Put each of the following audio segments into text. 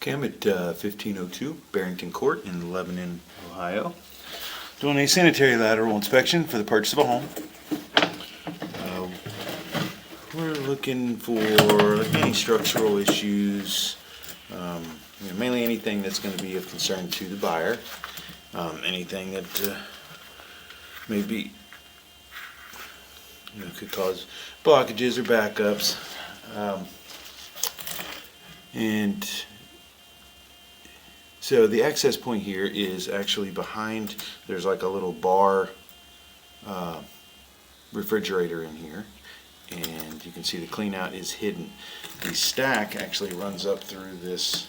Okay, I'm at 1502 Barrington Court in Lebanon, Ohio, doing a sanitary lateral inspection for the purchase of a home. We're looking for any structural issues, mainly anything that's going to be of concern to the buyer, anything that maybe could cause blockages or backups, and so the access point here is actually behind. There's like a little bar refrigerator in here, and you can see the clean out is hidden. The stack actually runs up through this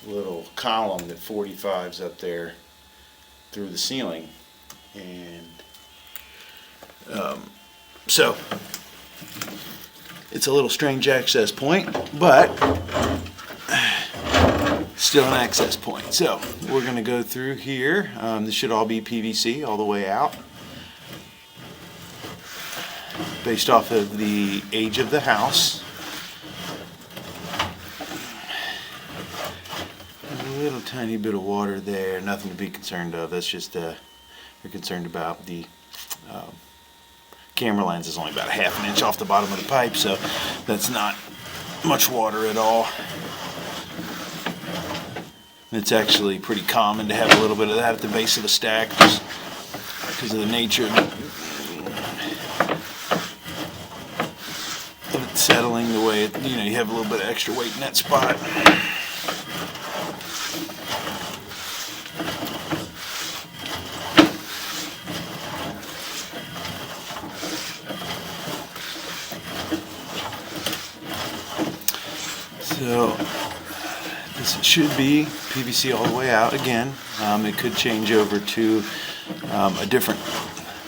little column that 45's up there through the ceiling, and so it's a little strange access point, but still an access point. So we're going to go through here. This should all be PVC all the way out, based off of the age of the house. A little tiny bit of water there, nothing to be concerned of. That's just we're concerned about the camera lens is only about a half an inch off the bottom of the pipe, so that's not much water at all. It's actually pretty common to have a little bit of that at the base of the stack, just because of the nature of it settling the way it, you have a little bit of extra weight in that spot. So this should be PVC all the way out. Again, it could change over to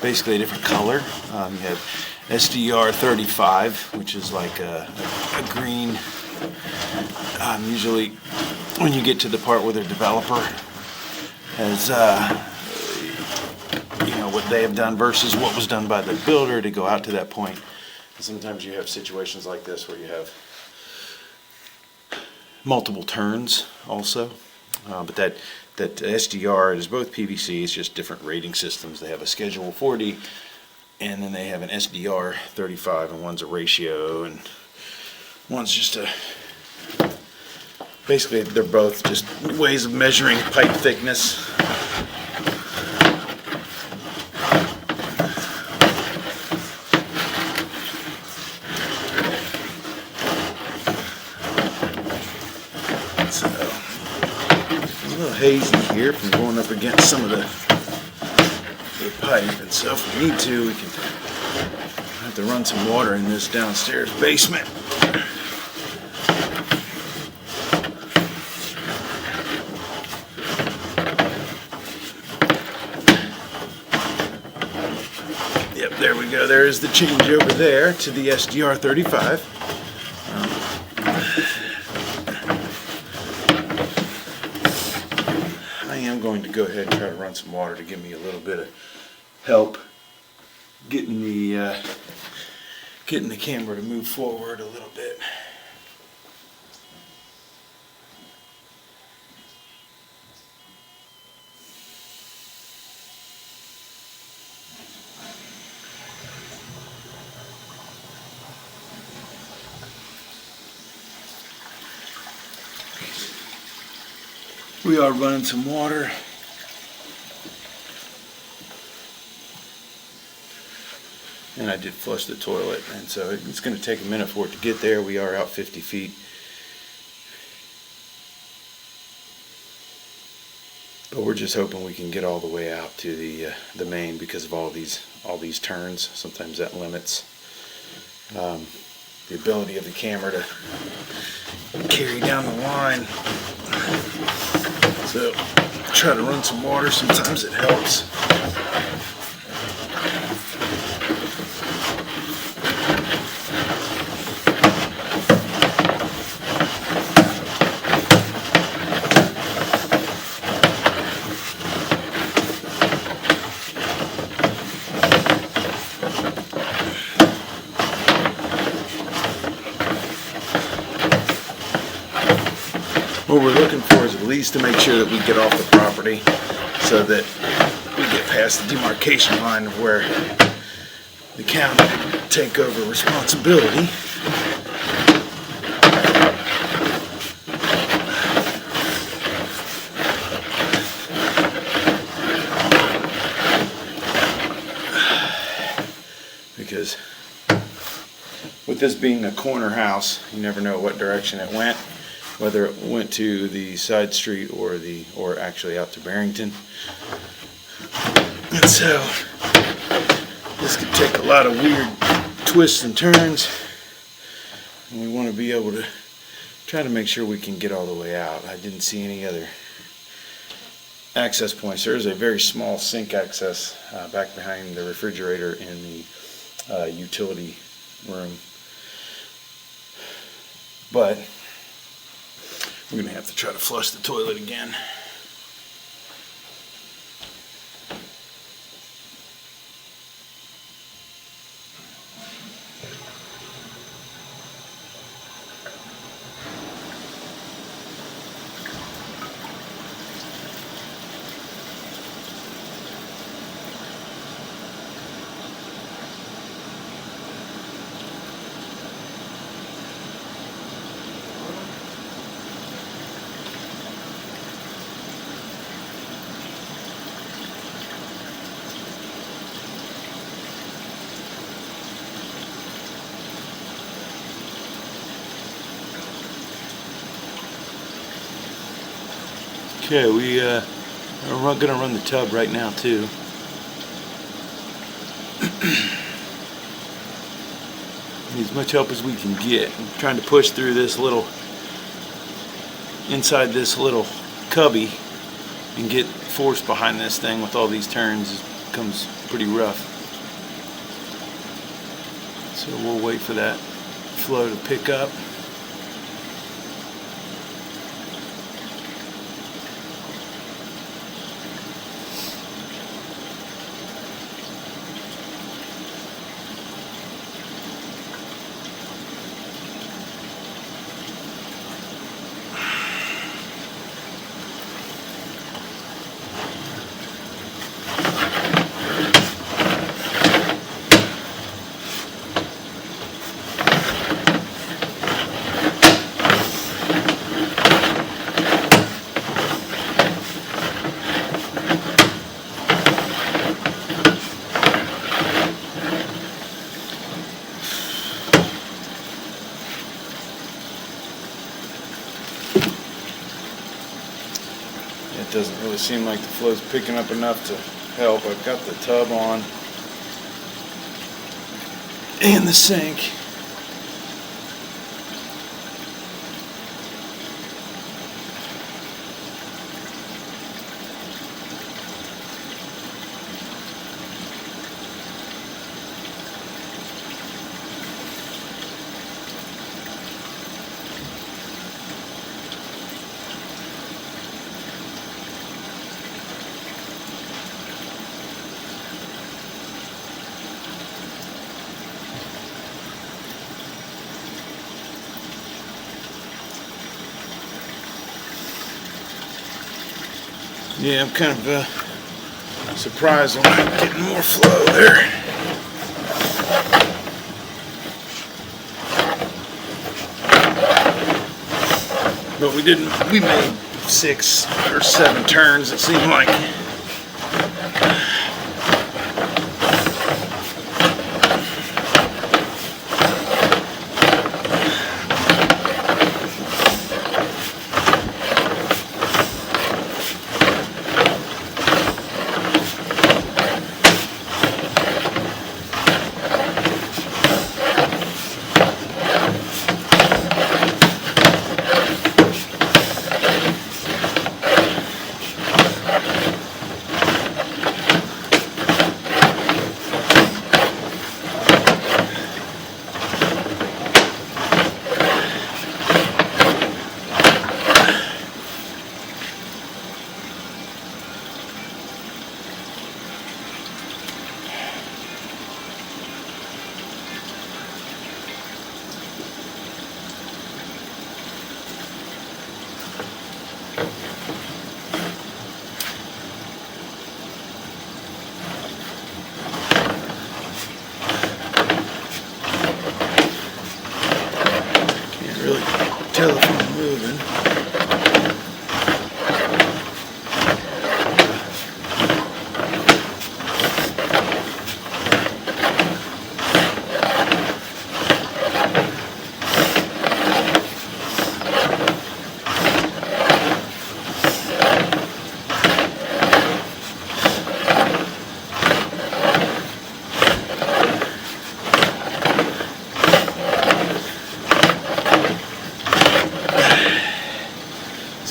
basically a different color. You have SDR 35, which is like a green. Usually, when you get to the part where the developer has, what they have done versus what was done by the builder to go out to that point. And sometimes you have situations like this where you have multiple turns also, but that SDR is both PVC. It's just different rating systems. They have a Schedule 40, and then they have an SDR 35, and one's a ratio, and one's just basically they're both just ways of measuring pipe thickness. So, a little hazy here from going up against some of the pipe, and so if we need to, we can have to run some water in this downstairs basement. Yep, there we go. There is the change over there to the SDR 35. I'm going to go ahead and try to run some water to give me a little bit of help getting the camera to move forward a little bit. We are running some water. And I did flush the toilet, and so it's going to take a minute for it to get there. We are out 50 feet. But we're just hoping we can get all the way out to the main because of all these turns. Sometimes that limits the ability of the camera to carry down the line. So try to run some water. Sometimes it helps. what we're looking for is at least to make sure that we get off the property so that we get past the demarcation line of where the county can take over responsibility. Because with this being a corner house, you never know what direction it went, whether it went to the side street or actually out to Barrington. And so this could take a lot of weird twists and turns, and we want to be able to try to make sure we can get all the way out. I didn't see any other access points. There is a very small sink access back behind the refrigerator in the utility room, but we're going to have to try to flush the toilet again. Okay, we're gonna run the tub right now too. Need as much help as we can get. I'm trying to push through this little, inside this little cubby, and get force behind this thing with all these turns. It becomes pretty rough. So we'll wait for that flow to pick up. It doesn't really seem like the flow's picking up enough to help. I've got the tub on and the sink. Yeah, I'm kind of surprised I'm not getting more flow there. But we made 6 or 7 turns, it seemed like.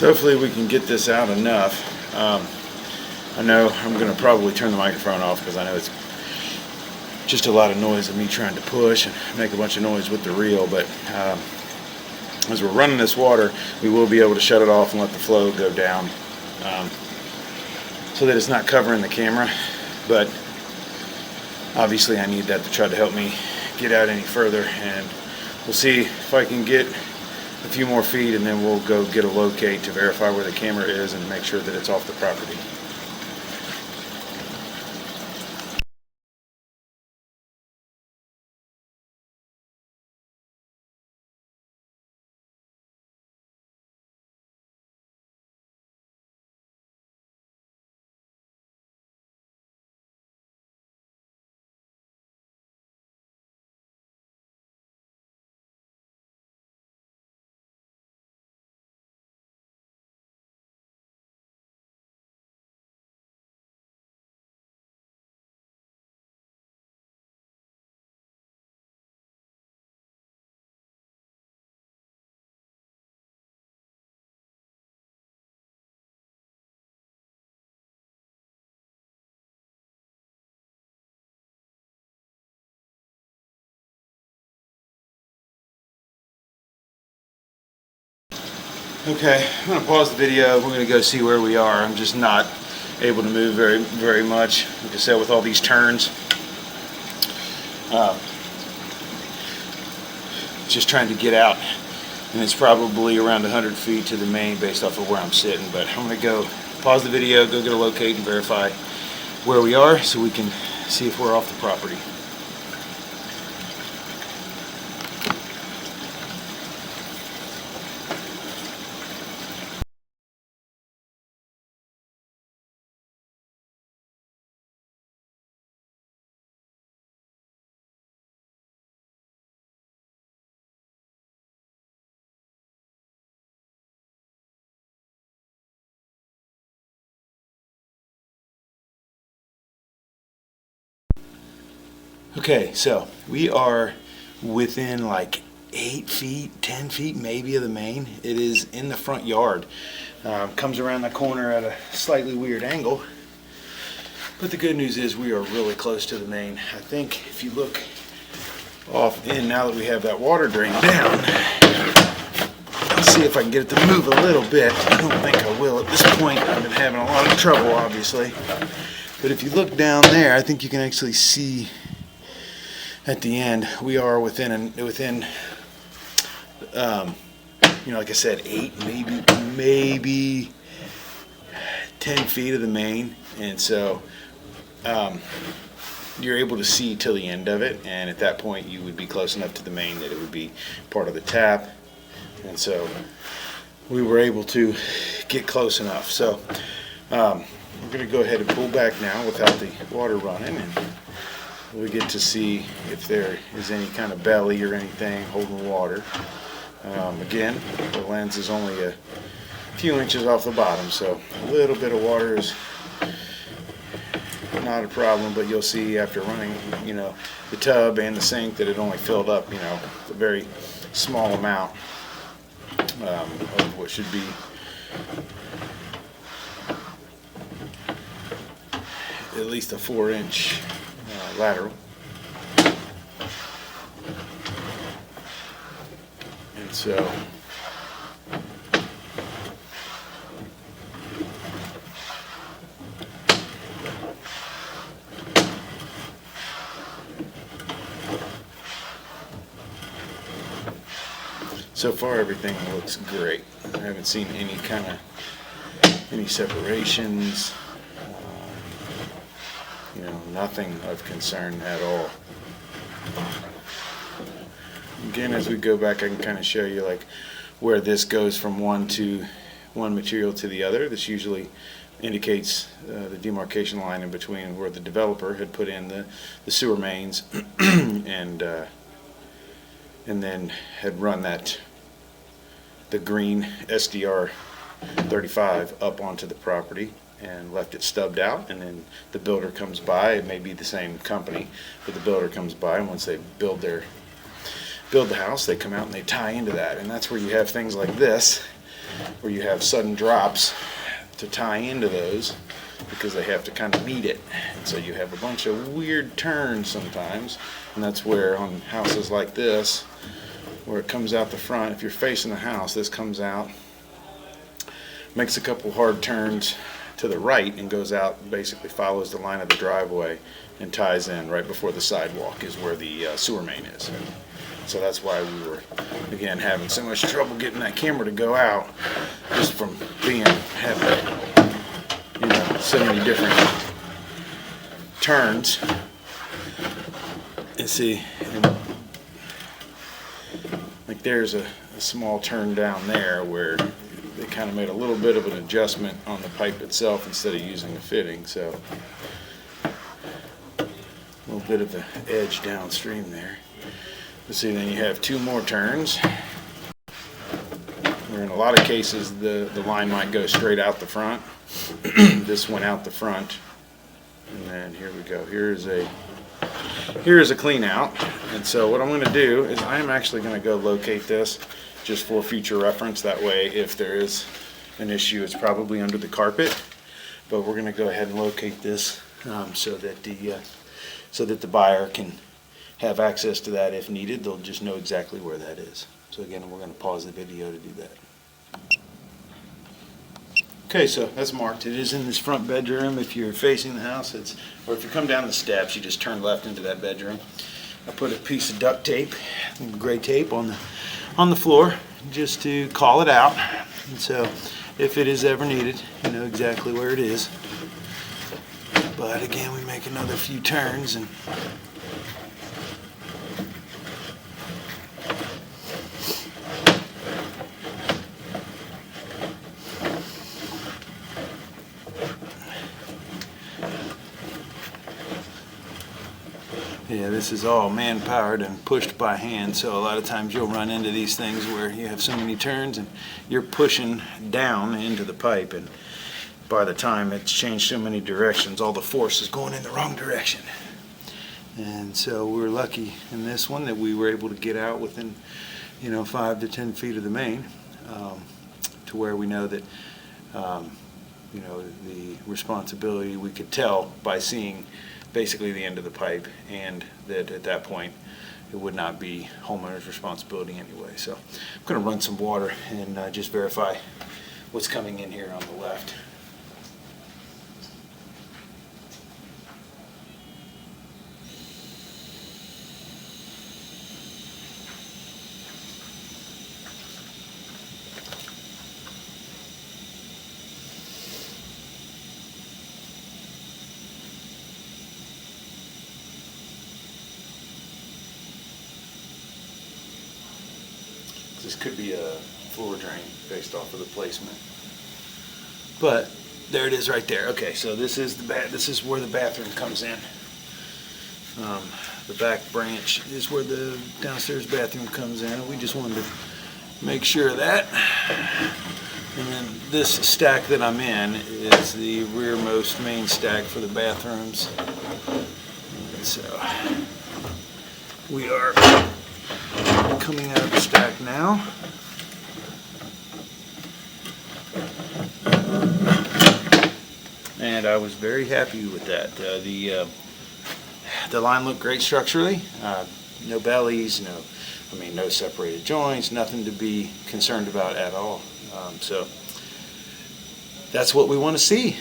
So hopefully we can get this out enough. I know I'm going to probably turn the microphone off because I know it's just a lot of noise of me trying to push and make a bunch of noise with the reel, but as we're running this water, we will be able to shut it off and let the flow go down so that it's not covering the camera. But obviously I need that to try to help me get out any further, and we'll see if I can get a few more feet, and then we'll go get a locate to verify where the camera is and make sure that it's off the property. Okay, I'm going to pause the video. We're going to go see where we are. I'm just not able to move very much. Like I said, with all these turns, just trying to get out, and it's probably around 100 feet to the main based off of where I'm sitting. But I'm going to go pause the video, go get a locate and verify where we are so we can see if we're off the property. Okay, so we are within like 8 feet, 10 feet maybe of the main. It is in the front yard. Comes around the corner at a slightly weird angle. But the good news is we are really close to the main. I think if you look off in, now that we have that water drain down, let's see if I can get it to move a little bit. I don't think I will at this point. I've been having a lot of trouble, obviously. But if you look down there, I think you can actually see at the end we are within like I said, 8 maybe 10 feet of the main, and so you're able to see till the end of it, and at that point you would be close enough to the main that it would be part of the tap, and so we were able to get close enough. So we're going to go ahead and pull back now without the water running, and we get to see if there is any kind of belly or anything holding water. Again, the lens is only a few inches off the bottom, so a little bit of water is not a problem, but you'll see after running, the tub and the sink that it only filled up, a very small amount of what should be at least a 4-inch lateral. And so far everything looks great. I haven't seen any separations, nothing of concern at all. Again, as we go back, I can kind of show you like where this goes from one material to the other. This usually indicates the demarcation line in between where the developer had put in the sewer mains and then had run the green SDR 35 up onto the property and left it stubbed out, and then the builder comes by. It may be the same company, but the builder comes by, and once they build the house, they come out and they tie into that, and that's where you have things like this where you have sudden drops to tie into those, because they have to kind of meet it. And so you have a bunch of weird turns sometimes, and that's where on houses like this, where it comes out the front, if you're facing the house, this comes out, makes a couple hard turns to the right, and goes out, basically follows the line of the driveway and ties in right before the sidewalk is where the sewer main is. So that's why we were, again, having so much trouble getting that camera to go out, just from having, you know, so many different turns. And see, like there's a small turn down there where they kind of made a little bit of an adjustment on the pipe itself instead of using a fitting, so a little bit of an edge downstream there. Let's see, then you have two more turns, where in a lot of cases the line might go straight out the front. This went out the front, and then here we go. Here's a clean out. And so what I'm going to do is I'm actually going to go locate this just for future reference. That way, if there is an issue, it's probably under the carpet. But we're going to go ahead and locate this so that the buyer can have access to that if needed. They'll just know exactly where that is. So again, we're going to pause the video to do that. Okay, so that's marked. It is in this front bedroom. If you're facing the house, or if you come down the steps, you just turn left into that bedroom. I put a piece of duct tape, gray tape, on the floor just to call it out. And so if it is ever needed, you know exactly where it is. But again, we make another few turns, and yeah, this is all man-powered and pushed by hand, so a lot of times you'll run into these things where you have so many turns and you're pushing down into the pipe, and by the time it's changed so many directions, all the force is going in the wrong direction. And so we're lucky in this one that we were able to get out within, 5 to 10 feet of the main, to where we know that, the responsibility, we could tell by seeing basically the end of the pipe, and that at that point it would not be homeowner's responsibility anyway. So I'm going to run some water and just verify what's coming in here on the left. This could be a floor drain based off of the placement, but there it is right there. Okay, so this is where the bathroom comes in. The back branch is where the downstairs bathroom comes in. We just wanted to make sure of that. And then this stack that I'm in is the rearmost main stack for the bathrooms. And so we are coming out of the stack now. And I was very happy with that. The line looked great structurally. No bellies, no separated joints, nothing to be concerned about at all. So that's what we want to see,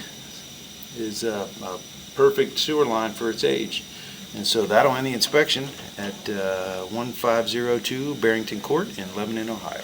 is a perfect sewer line for its age. And so that'll end the inspection at 1502 Barrington Court in Lebanon, Ohio.